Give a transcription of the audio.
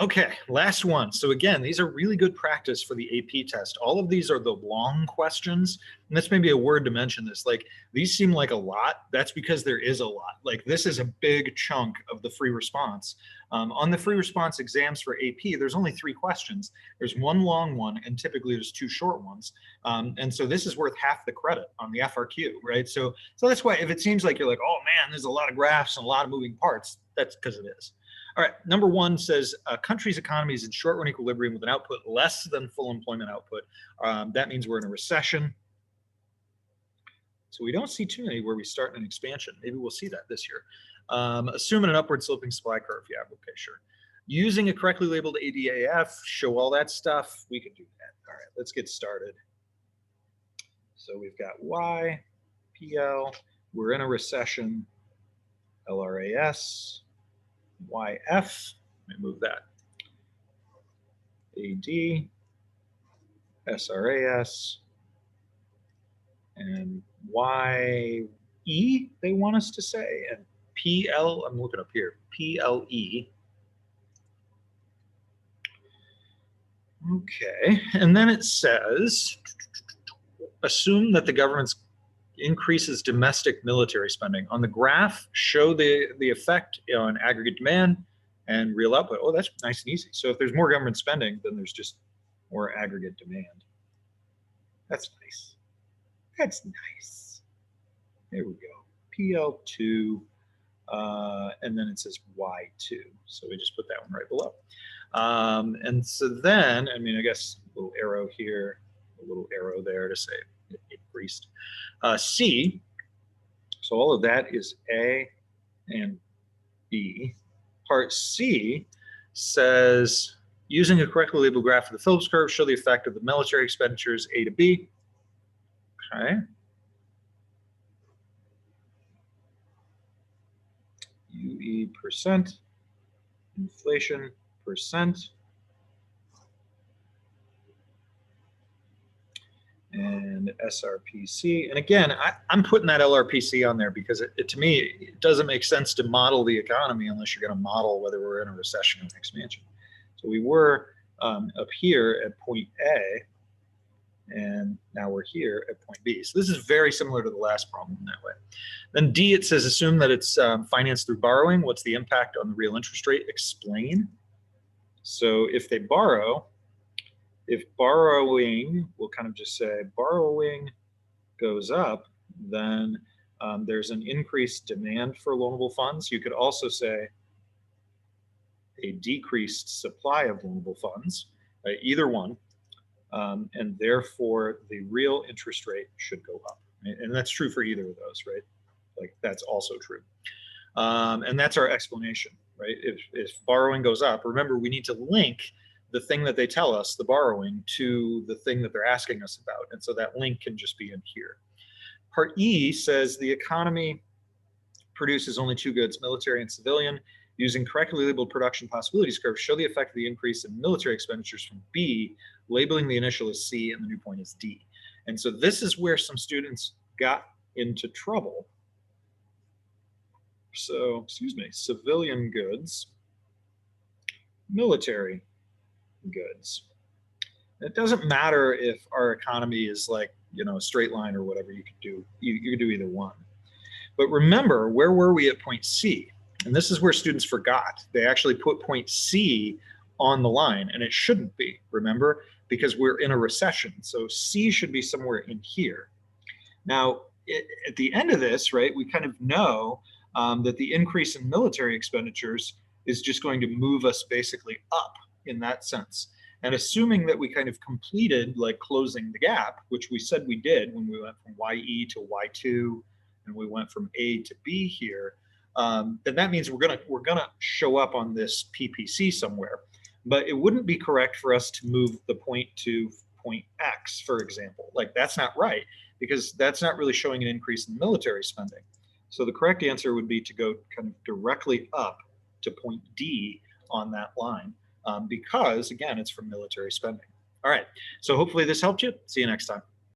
Okay, last one. So again, these are really good practice for the AP test. All of these are the long questions. And that's maybe a word to mention this. Like, these seem like a lot. That's because there is a lot. Like, this is a big chunk of the free response. On the free response exams for AP, there's only 3 questions. There's one long one, and typically there's 2 short ones. And so this is worth half the credit on the FRQ, right? So that's why if it seems like you're like, oh man, there's a lot of graphs and a lot of moving parts, that's because it is. All right, number 1 says a country's economy is in short-run equilibrium with an output less than full employment output. That means we're in a recession. So we don't see too many where we start an expansion. Maybe we'll see that this year. Assuming an upward sloping supply curve. Yeah, okay, sure. Using a correctly labeled ADAF, show all that stuff. We can do that. All right, let's get started. So we've got Y, PL, we're in a recession, LRAS, YF, let me move that, AD, SRAS, and YE, they want us to say, and PL, I'm looking up here, PLE. Okay, and then it says, assume that the government's increases domestic military spending. On the graph, show the effect on aggregate demand and real output. Oh, that's nice and easy. So if there's more government spending, then there's just more aggregate demand. That's nice. That's nice. There we go. PL2, and then it says Y2. So we just put that one right below. And so then, I mean, I guess a little arrow here, a little arrow there to say it increased. C, so all of that is A and B. Part C says, using a correctly labeled graph of the Phillips curve, show the effect of the military expenditures A to B. Okay. UE percent, inflation percent, and SRPC. And again, I'm putting that LRPC on there because to me, it doesn't make sense to model the economy unless you're going to model whether we're in a recession or an expansion. So we were up here at point A, and now we're here at point B. So this is very similar to the last problem in that way. Then D, it says, assume that it's financed through borrowing. What's the impact on the real interest rate? Explain. So if they borrow, if borrowing, we'll kind of just say borrowing goes up, then there's an increased demand for loanable funds. You could also say a decreased supply of loanable funds, right? Either one. And therefore, the real interest rate should go up. Right? And that's true for either of those, right? Like, that's also true. And that's our explanation, right? If borrowing goes up, remember, we need to link the thing that they tell us, the borrowing, to the thing that they're asking us about. And so that link can just be in here. Part E says the economy produces only 2 goods, military and civilian. Using correctly labeled production possibilities curve, show the effect of the increase in military expenditures from B, labeling the initial as C and the new point is D. And so this is where some students got into trouble. So, excuse me, civilian goods, military goods. It doesn't matter if our economy is like, you know, a straight line or whatever. You could do, you could do either one. But remember, where were we at point C? And this is where students forgot. They actually put point C on the line, and it shouldn't be, remember, because we're in a recession. So C should be somewhere in here. Now, at the end of this, right, we kind of know that the increase in military expenditures is just going to move us basically up in that sense. And assuming that we kind of completed like closing the gap, which we said we did when we went from YE to Y2, and we went from A to B here, then that means we're gonna show up on this PPC somewhere. But it wouldn't be correct for us to move the point to point X, for example. Like, that's not right, because that's not really showing an increase in military spending. So the correct answer would be to go kind of directly up to point D on that line, because again, it's from military spending. All right, so hopefully this helped you. See you next time.